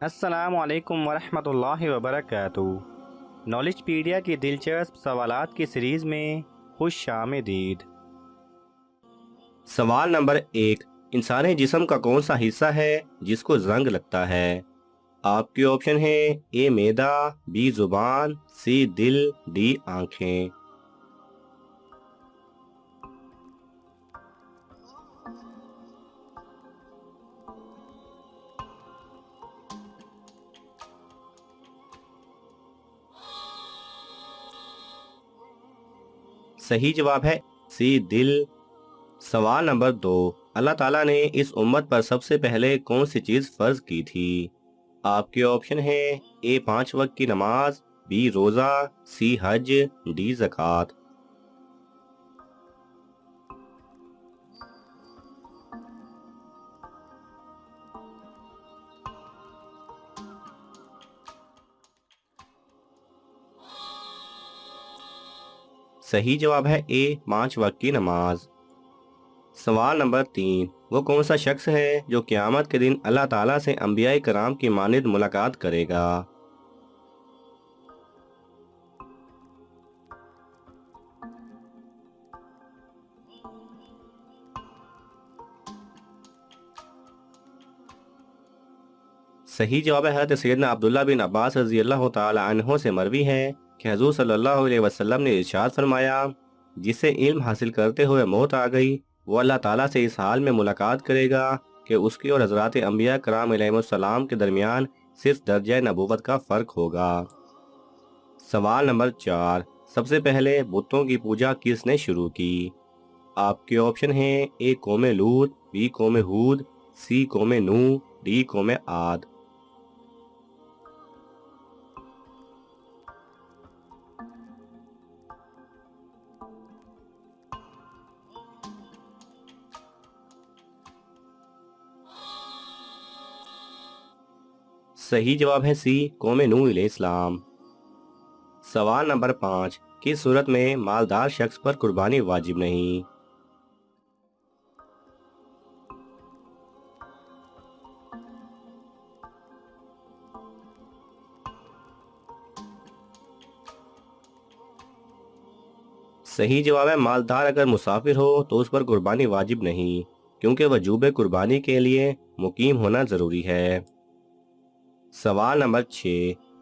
السلام علیکم ورحمۃ اللہ وبرکاتہ۔ نالج پیڈیا کی دلچسپ سوالات کی سیریز میں خوش آمدید۔ سوال نمبر 1، انسانی جسم کا کون سا حصہ ہے جس کو زنگ لگتا ہے؟ آپ کے آپشن ہیں اے معدہ، بی زبان، سی دل، ڈی آنکھیں۔ صحیح جواب ہے سی دل۔ سوال نمبر 2، اللہ تعالیٰ نے اس امت پر سب سے پہلے کون سی چیز فرض کی تھی؟ آپ کے آپشن ہیں اے 5 وقت کی نماز، بی روزہ، سی حج، ڈی زکوٰۃ۔ صحیح جواب ہے اے 5 وقت کی نماز۔ سوال نمبر 3، وہ کون سا شخص ہے جو قیامت کے دن اللہ تعالیٰ سے انبیاء کرام کی مانند ملاقات کرے گا؟ صحیح جواب ہے حضرت سیدنا عبداللہ بن عباس رضی اللہ تعالی عنہ سے مروی ہے کہ حضور صلی اللہ علیہ وسلم نے ارشاد فرمایا، جسے علم حاصل کرتے ہوئے موت آ گئی وہ اللہ تعالیٰ سے اس حال میں ملاقات کرے گا کہ اس کی اور حضرات انبیاء کرام علیہ السلام کے درمیان صرف درجہ نبوت کا فرق ہوگا۔ سوال نمبر 4، سب سے پہلے بتوں کی پوجا کس نے شروع کی؟ آپ کے آپشن ہیں اے قوم لوط، بی قوم ہود، سی قوم نوح، ڈی قوم عاد۔ صحیح جواب ہے سی قوم نوح علیہ السلام۔ سوال نمبر 5، کس صورت میں مالدار شخص پر قربانی واجب نہیں؟ صحیح جواب ہے مالدار اگر مسافر ہو تو اس پر قربانی واجب نہیں، کیونکہ وجوب قربانی کے لیے مقیم ہونا ضروری ہے۔ سوال نمبر 6،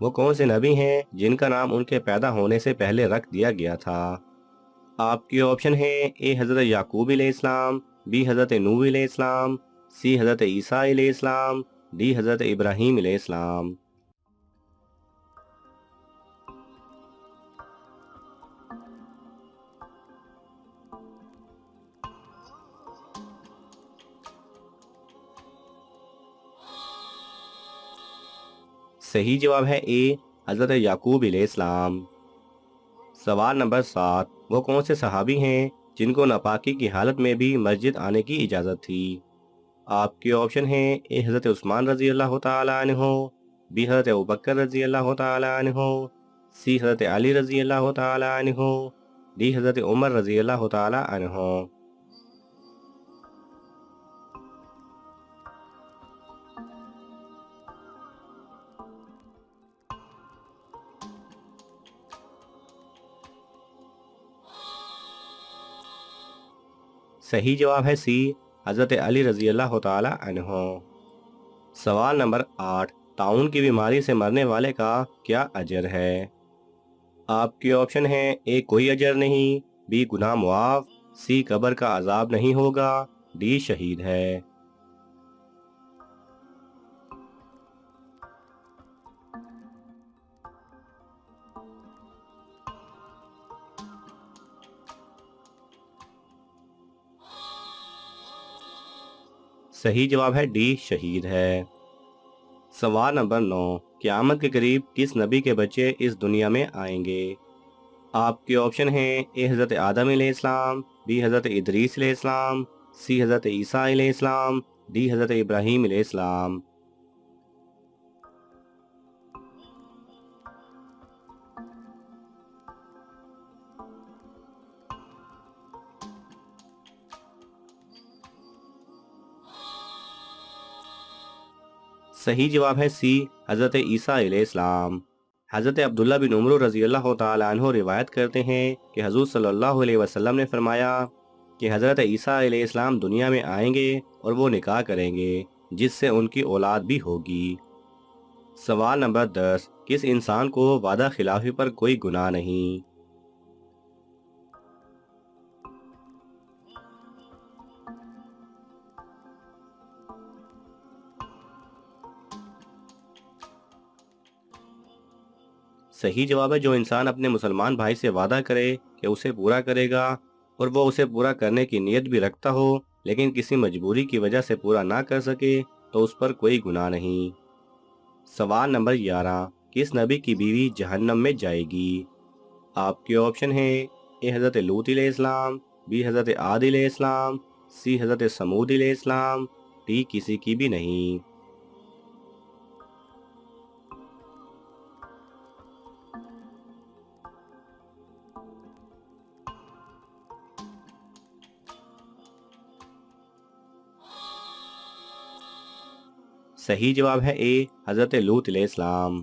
وہ کون سے نبی ہیں جن کا نام ان کے پیدا ہونے سے پہلے رکھ دیا گیا تھا؟ آپ کے آپشن ہیں اے حضرت یعقوب علیہ السلام، بی حضرت نوح علیہ السلام، سی حضرت عیسیٰ علیہ السلام، ڈی حضرت ابراہیم علیہ السلام۔ صحیح جواب ہے اے حضرت یعقوب علیہ السلام۔ سوال نمبر 7، وہ کون سے صحابی ہیں جن کو ناپاکی کی حالت میں بھی مسجد آنے کی اجازت تھی؟ آپ کے آپشن ہیں اے حضرت عثمان رضی اللہ تعالی عنہ، بی حضرت ابوبکر رضی اللہ تعالی عنہ، سی حضرت علی رضی اللہ تعالی عنہ، ڈی حضرت عمر رضی اللہ تعالی عنہ۔ صحیح جواب ہے سی حضرت علی رضی اللہ تعالی عنہ۔ سوال نمبر 8، طاعون کی بیماری سے مرنے والے کا کیا اجر ہے؟ آپ کے آپشن ہیں اے کوئی اجر نہیں، بی گناہ معاف، سی قبر کا عذاب نہیں ہوگا، ڈی شہید ہے۔ صحیح جواب ہے ڈی شہید ہے۔ سوال نمبر 9، قیامت کے قریب کس نبی کے بچے اس دنیا میں آئیں گے؟ آپ کے آپشن ہیں اے حضرت آدم علیہ السلام، بی حضرت ادریس علیہ السلام، سی حضرت عیسیٰ علیہ السلام، ڈی حضرت ابراہیم علیہ السلام۔ صحیح جواب ہے سی، حضرت عیسیٰ علیہ السلام۔ حضرت عبداللہ بن عمر رضی اللہ تعالیٰ عنہ روایت کرتے ہیں کہ حضور صلی اللہ علیہ وسلم نے فرمایا کہ حضرت عیسیٰ علیہ السلام دنیا میں آئیں گے اور وہ نکاح کریں گے جس سے ان کی اولاد بھی ہوگی۔ سوال نمبر 10، کس انسان کو وعدہ خلافی پر کوئی گناہ نہیں؟ صحیح جواب ہے جو انسان اپنے مسلمان بھائی سے وعدہ کرے کہ اسے پورا کرے گا اور وہ اسے پورا کرنے کی نیت بھی رکھتا ہو لیکن کسی مجبوری کی وجہ سے پورا نہ کر سکے تو اس پر کوئی گناہ نہیں۔ سوال نمبر 11، کس نبی کی بیوی جہنم میں جائے گی؟ آپ کے آپشن ہیں اے حضرت لوط علیہ السلام، بی حضرت عاد علیہ السلام، سی حضرت سمود علیہ السلام، ڈی کسی کی بھی نہیں۔ صحیح جواب ہے اے حضرت لوط علیہ السلام۔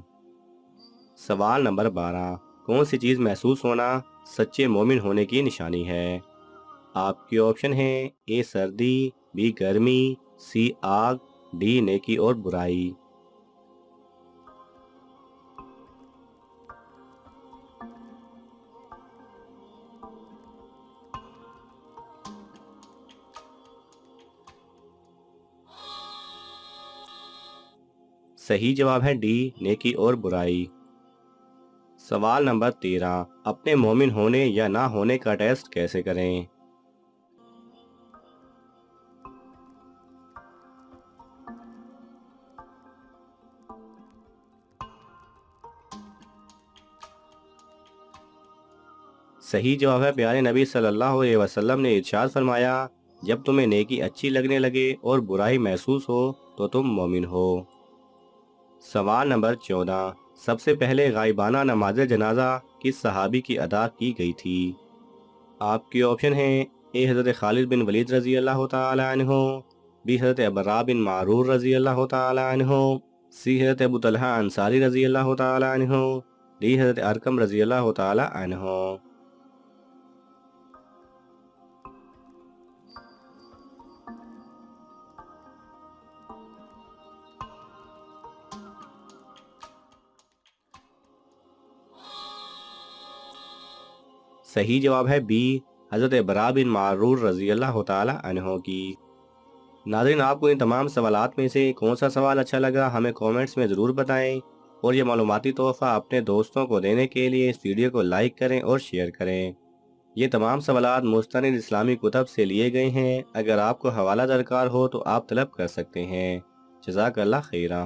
سوال نمبر 12، کون سی چیز محسوس ہونا سچے مومن ہونے کی نشانی ہے؟ آپ کے آپشن ہیں اے سردی، بی گرمی، سی آگ، ڈی نیکی اور برائی۔ صحیح جواب ہے ڈی نیکی اور برائی۔ سوال نمبر 13، اپنے مومن ہونے یا نہ ہونے کا ٹیسٹ کیسے کریں؟ صحیح جواب ہے پیارے نبی صلی اللہ علیہ وسلم نے ارشاد فرمایا، جب تمہیں نیکی اچھی لگنے لگے اور برائی محسوس ہو تو تم مومن ہو۔ سوال نمبر 14، سب سے پہلے غائبانہ نماز جنازہ کس صحابی کی ادا کی گئی تھی؟ آپ کے آپشن ہیں اے حضرت خالد بن ولید رضی اللہ تعالی عنہ، بی حضرت ابرا بن معرور رضی اللہ تعالی عنہ، سی حضرت ابو طلحہ انصاری رضی اللہ تعالی عنہ، ڈی حضرت ارکم رضی اللہ تعالی عنہ۔ صحیح جواب ہے بی، حضرت برا بن معرور رضی اللہ تعالی عنہ کی۔ ناظرین، آپ کو ان تمام سوالات میں سے کون سا سوال اچھا لگا ہمیں کومنٹس میں ضرور بتائیں، اور یہ معلوماتی تحفہ اپنے دوستوں کو دینے کے لیے اس ویڈیو کو لائک کریں اور شیئر کریں۔ یہ تمام سوالات مستند اسلامی کتب سے لیے گئے ہیں، اگر آپ کو حوالہ درکار ہو تو آپ طلب کر سکتے ہیں۔ جزاک اللہ خیرہ۔